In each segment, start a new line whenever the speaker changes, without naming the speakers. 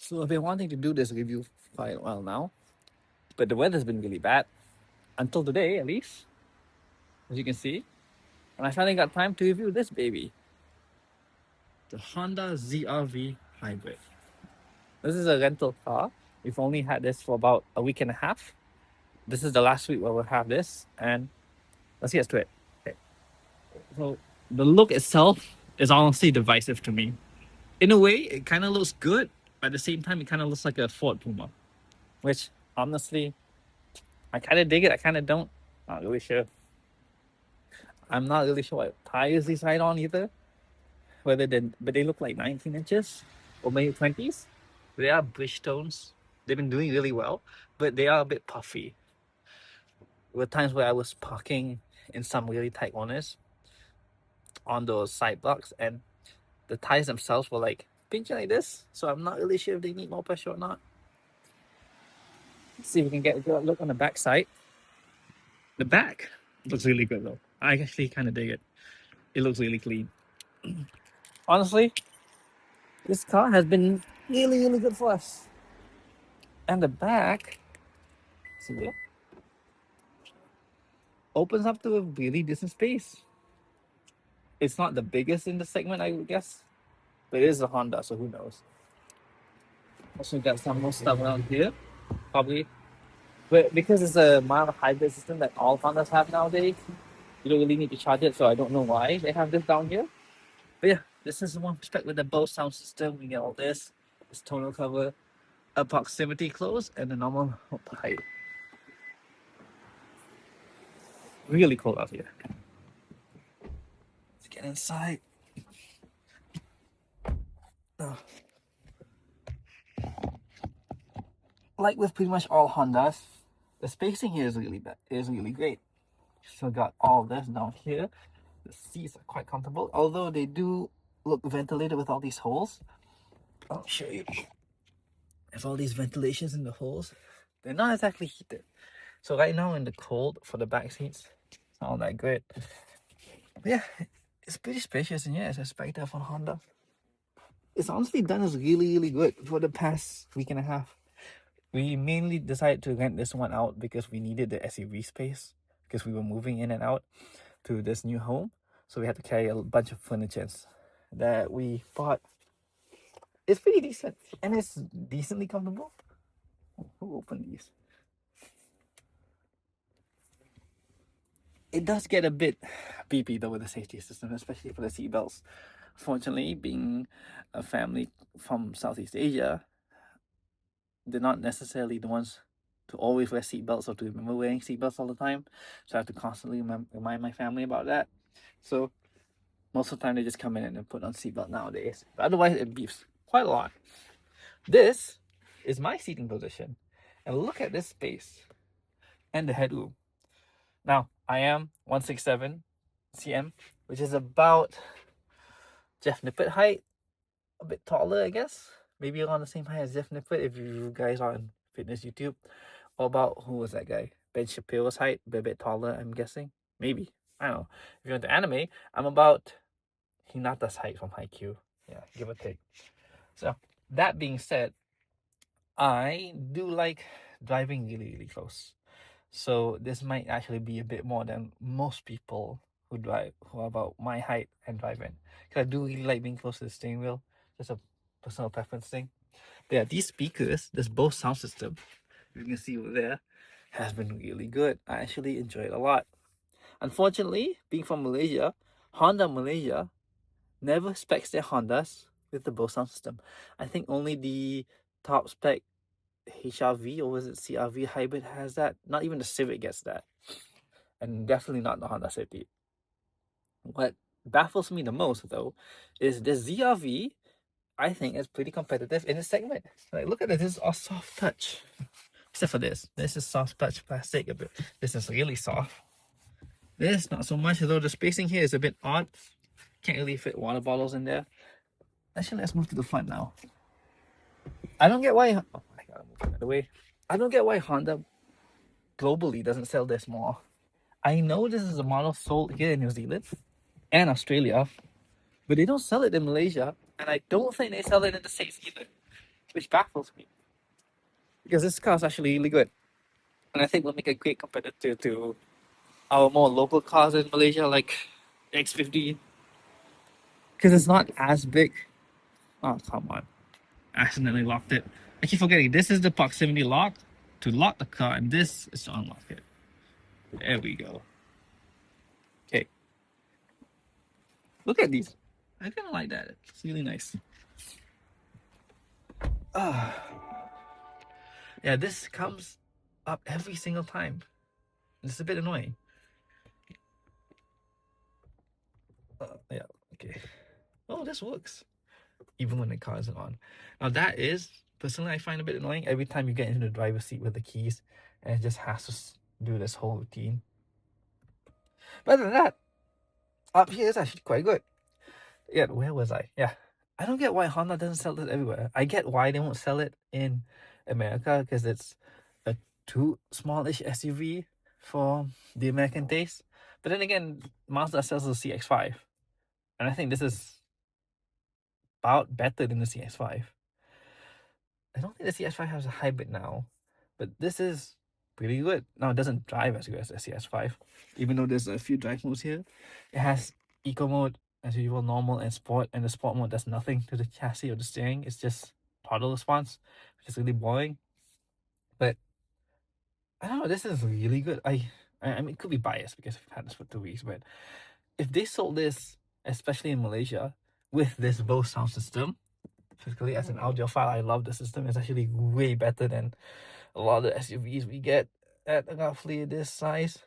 So I've been wanting to do this review for quite a while now, but the weather's been really bad until today, at least, as you can see. And I finally got time to review this baby, the Honda ZRV Hybrid. This is a rental car. We've only had this for about a week and a half. This is the last week where we'll have this, and let's get to it. Okay. So the look itself is honestly divisive to me. In a way, it kind of looks good, but at the same time, it kind of looks like a Ford Puma, which honestly, I kind of dig it. I kind of don't. Not really sure. I'm not really sure what tires these ride on either. But they look like 19 inches or maybe 20s. They are Bridgestones. They've been doing really well, but they are a bit puffy. There were times where I was parking in some really tight corners on those side blocks, and the tires themselves were like pinching like this. So I'm not really sure if they need more pressure or not. Let's see if we can get a good look on the back side. The back looks really good though. I actually kind of dig it. It looks really clean. Honestly, this car has been really, really good for us. And the back, see there, opens up to a really decent space. It's not the biggest in the segment, I would guess, but it is a Honda, so who knows. Also got some more stuff around here, probably. But because it's a mild hybrid system that all Hondas have nowadays, you don't really need to charge it, so I don't know why they have this down here. But yeah, this is one spec with the Bose sound system. We get all this tonal cover, a proximity close, and a normal height. Really cold out here. Let's get inside. Oh. Like with pretty much all Hondas, the spacing here is really great. So got all this down here. The seats are quite comfortable, although they do look ventilated with all these holes. I'll show you. If all these ventilations in the holes, they're not exactly heated. So right now in the cold for the back seats, it's not all that great. But yeah, it's pretty spacious and yeah, as expected from Honda. It's honestly done us really, really good for the past week and a half. We mainly decided to rent this one out because we needed the SUV space because we were moving in and out to this new home. So we had to carry a bunch of furniture that we bought. It's pretty decent and it's decently comfortable. Who opened these? It does get a bit beepy though with the safety system, especially for the seatbelts. Fortunately, being a family from Southeast Asia, they're not necessarily the ones to always wear seatbelts or to remember wearing seatbelts all the time. So I have to constantly remind my family about that. So most of the time they just come in and put on seatbelt nowadays. But otherwise it beeps quite a lot. This is my seating position. And look at this space and the headroom. Now, I am 167 cm, which is about Jeff Nippert height. A bit taller, I guess. Maybe around the same height as Jeff Nippert if you guys are on fitness YouTube. Or about, who was that guy? Ben Shapiro's height, but a bit taller, I'm guessing. Maybe. I don't know. If you're into anime, I'm about Hinata's height from Haikyuu. Yeah, give or take. So, that being said, I do like driving really, really close. So this might actually be a bit more than most people who are about my height and drive in. Because I do really like being close to the steering wheel. Just a personal preference thing. But yeah, these speakers, this Bose sound system, you can see over there, has been really good. I actually enjoy it a lot. Unfortunately, being from Malaysia, Honda Malaysia never specs their Hondas with the Bose sound system. I think only the top spec HRV or was it CRV hybrid has that. Not even the Civic gets that, and definitely not the Honda City. What baffles me the most though is the ZRV. I think is pretty competitive in this segment. Like, look at this. This is all soft touch, except for this. This is soft touch plastic a bit. This is really soft. This not so much, though the spacing here is a bit odd. Can't really fit water bottles in there. Actually, let's move to the front now. I don't get why. Oh, I gotta move out of the way. I don't get why Honda globally doesn't sell this more. I know this is a model sold here in New Zealand and Australia, but they don't sell it in Malaysia, and I don't think they sell it in the States either. which baffles me because this car is actually really good, and I think will make a great competitor to our more local cars in Malaysia, like the X50, because it's not as big. Oh, come on. I accidentally locked it. I keep forgetting. This is the proximity lock to lock the car, and this is to unlock it. There we go. Okay. Look at these. I kind of like that. It's really nice. Yeah, this comes up every single time. It's a bit annoying. Yeah, okay. Oh, this works. Even when the car isn't on. Now that is, personally, I find a bit annoying every time you get into the driver's seat with the keys and it just has to do this whole routine. But other than that, up here is actually quite good. Yeah, where was I? Yeah. I don't get why Honda doesn't sell this everywhere. I get why they won't sell it in America because it's a too smallish SUV for the American taste. But then again, Mazda sells the CX-5. And I think this is about better than the CX-5. I don't think the CS5 has a hybrid now, but this is pretty good. Now it doesn't drive as good as the CS5, even though there's a few drive modes here. It has eco mode, as usual, normal and sport, and the sport mode does nothing to the chassis or the steering. It's just throttle response, which is really boring. But I don't know, this is really good. I mean, it could be biased because we've had this for 2 weeks, but if they sold this, especially in Malaysia, with this Bose sound system, physically as an audiophile, I love the system. It's actually way better than a lot of the SUVs we get at roughly this size.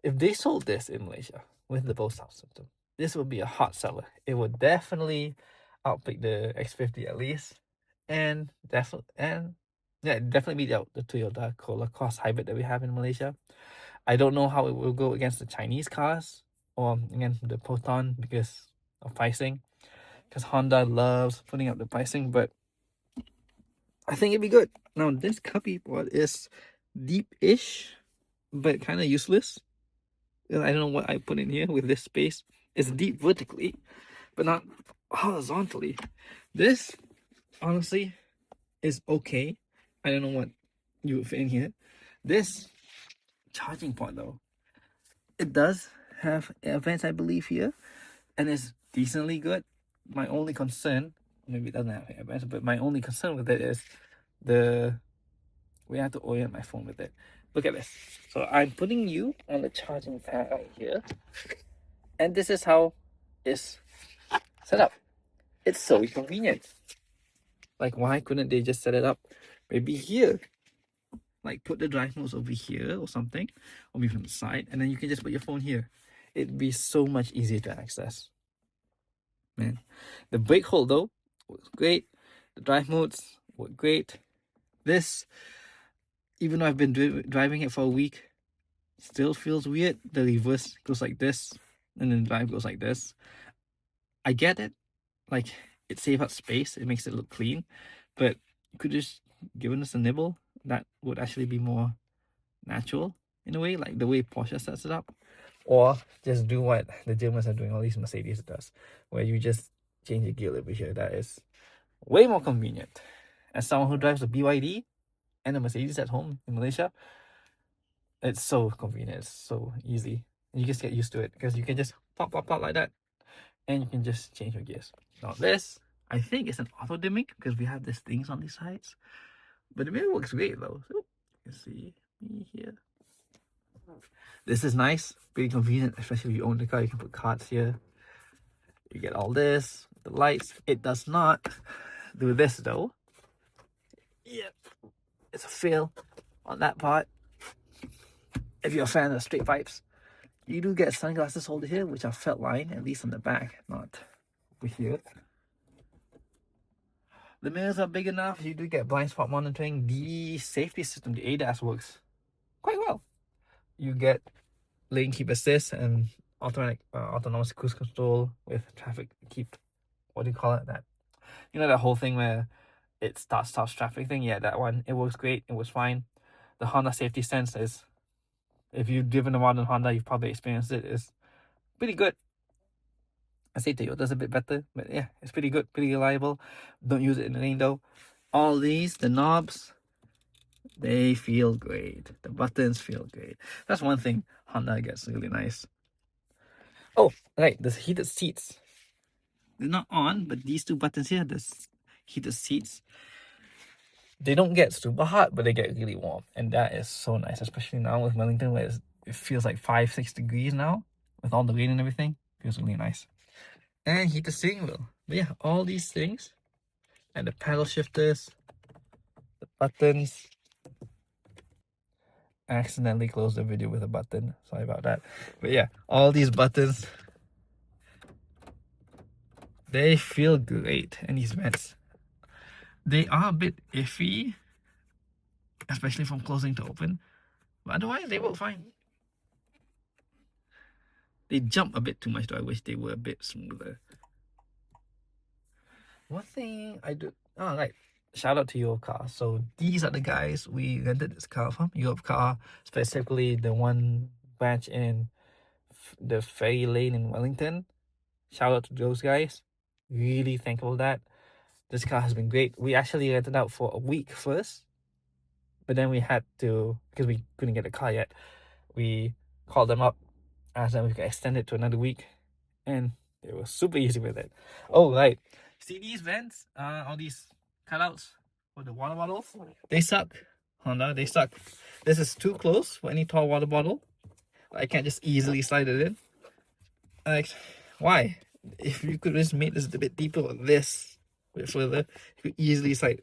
If they sold this in Malaysia with the Bose sound system, this would be a hot seller. It would definitely outpick the X50 at least, and definitely beat out the Toyota Corolla Cross Hybrid that we have in Malaysia. I don't know how it will go against the Chinese cars or against the Proton because of pricing, because Honda loves putting up the pricing, but I think it'd be good. Now this cubby board is deep-ish, but kind of useless. I don't know what I put in here with this space. It's deep vertically, but not horizontally. This, honestly, is okay. I don't know what you would fit in here. This charging port though, it does have air vents, I believe, here, and it's decently good. My only concern, maybe it doesn't have air vents, but my only concern with it is the way I have to orient my phone with it. Look at this. So I'm putting you on the charging pad right here, and this is how it's set up. It's so convenient. Like, why couldn't they just set it up maybe here? Like, put the drive modes over here or something, or maybe from the side, and then you can just put your phone here. It'd be so much easier to access. Man, the brake hold though was great. The drive modes were great. This, even though I've been driving it for a week, still feels weird. The reverse goes like this, and then the drive goes like this. I get it, like it saves up space, it makes it look clean, but you could just given us a nibble that would actually be more natural in a way, like the way Porsche sets it up, or just do what the Germans are doing, or at least Mercedes does, where you just change the gear over here. That is way more convenient. As someone who drives a BYD and a Mercedes at home in Malaysia, it's so convenient, it's so easy. You just get used to it because you can just pop like that, and you can just change your gears. Now this, I think it's an auto dimming because we have these things on these sides, but the mirror works great though. So you can see me here. This is nice, pretty convenient, especially if you own the car. You can put cards here. You get all this, the lights. It does not do this though. Yep, it's a fail on that part. If you're a fan of straight pipes, you do get sunglasses holder here, which are felt line, at least on the back, not over here. The mirrors are big enough. You do get blind spot monitoring. The safety system, the ADAS, works quite well. You get lane keep assist and autonomous cruise control with traffic keep. What do you call it? That, you know, that whole thing where it stops traffic thing. Yeah, that one. It works great. It was fine. The Honda safety sense is, if you've driven a modern Honda, you've probably experienced it. Is pretty good. I say Toyota's a bit better, but yeah, it's pretty good, pretty reliable. Don't use it in the rain though. All these, the knobs, they feel great. The buttons feel great. That's one thing Honda gets really nice. Oh, right, the heated seats. They're not on, but these two buttons here, the heated seats, they don't get super hot, but they get really warm. And that is so nice, especially now with Wellington where it feels like 5-6 degrees now with all the rain and everything. Feels really nice. And heated steering wheel. But yeah, all these things and the paddle shifters, the buttons. I accidentally closed the video with a button. Sorry about that. But yeah, all these buttons, they feel great. And these vents, they are a bit iffy, especially from closing to open. But otherwise, they work fine. They jump a bit too much though. I wish they were a bit smoother. One thing I do... Oh, right. Shout out to Europcar. So these are the guys we rented this car from. Europcar, specifically the one branch in the Ferry Lane in Wellington. Shout out to those guys. Really thankful for that. This car has been great. We actually rented out for a week first, but then we had to, because we couldn't get a car yet, we called them up, asked them if we could extend it to another week, and they were super easy with it. Oh, right. See these vents? All these cutouts for the water bottles? They suck. Honda, they suck. This is too close for any tall water bottle. I can't just easily slide it in. Like, why? If you could just make this a bit deeper or this a bit further, you could easily slide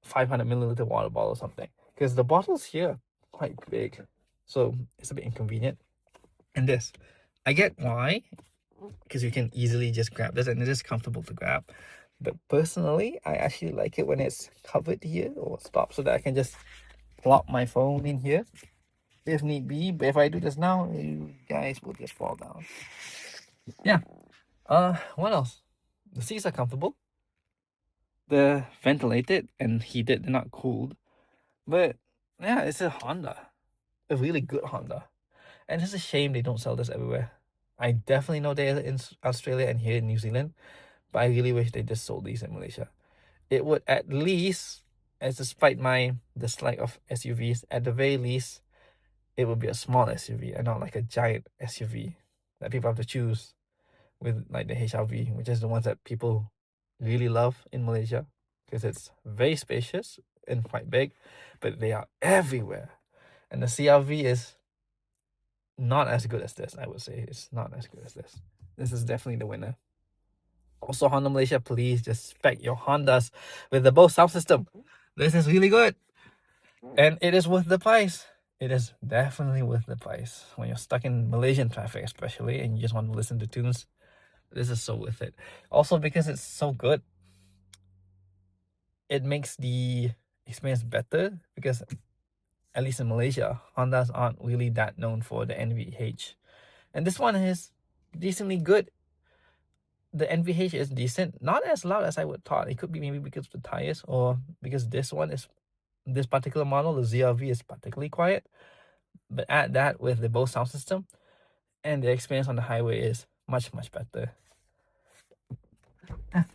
500 milliliter water bottle or something. Because the bottles here are quite big, so it's a bit inconvenient. And this, I get why, because you can easily just grab this and it is comfortable to grab. But personally, I actually like it when it's covered here or stopped so that I can just plop my phone in here if need be. But if I do this now, you guys will just fall down. Yeah. What else? The seats are comfortable. They're ventilated and heated. They're not cooled. But yeah, it's a Honda. A really good Honda. And it's a shame they don't sell this everywhere. I definitely know they're in Australia and here in New Zealand, but I really wish they just sold these in Malaysia. It would at least, as despite my dislike of SUVs, at the very least, it would be a small SUV and not like a giant SUV that people have to choose with, like the HRV, which is the ones that people really love in Malaysia because it's very spacious and quite big, but they are everywhere. And the CRV is not as good as this, I would say. It's not as good as this. This is definitely the winner. Also, Honda Malaysia, please just spec your Hondas with the Bose sound system. This is really good. And it is worth the price. It is definitely worth the price. When you're stuck in Malaysian traffic especially, and you just want to listen to tunes, this is so worth it. Also, because it's so good, it makes the experience better because, at least in Malaysia, Hondas aren't really that known for the NVH. And this one is decently good. The NVH is decent, not as loud as I would thought. It could be maybe because of the tires or because this particular model, the ZRV, is particularly quiet. But add that with the Bose sound system, and the experience on the highway is much better.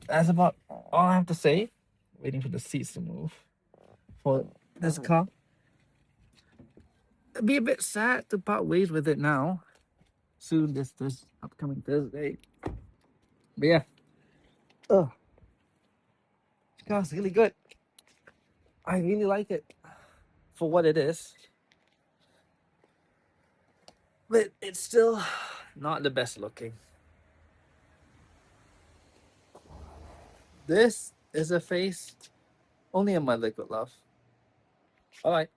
That's about all I have to say. Waiting for the seats to move for this car. It'd be a bit sad to part ways with it now. Soon, this upcoming Thursday. But yeah. This car's really good. I really like it for what it is. But it's still not the best looking. This is a face only a mother could love. Alright.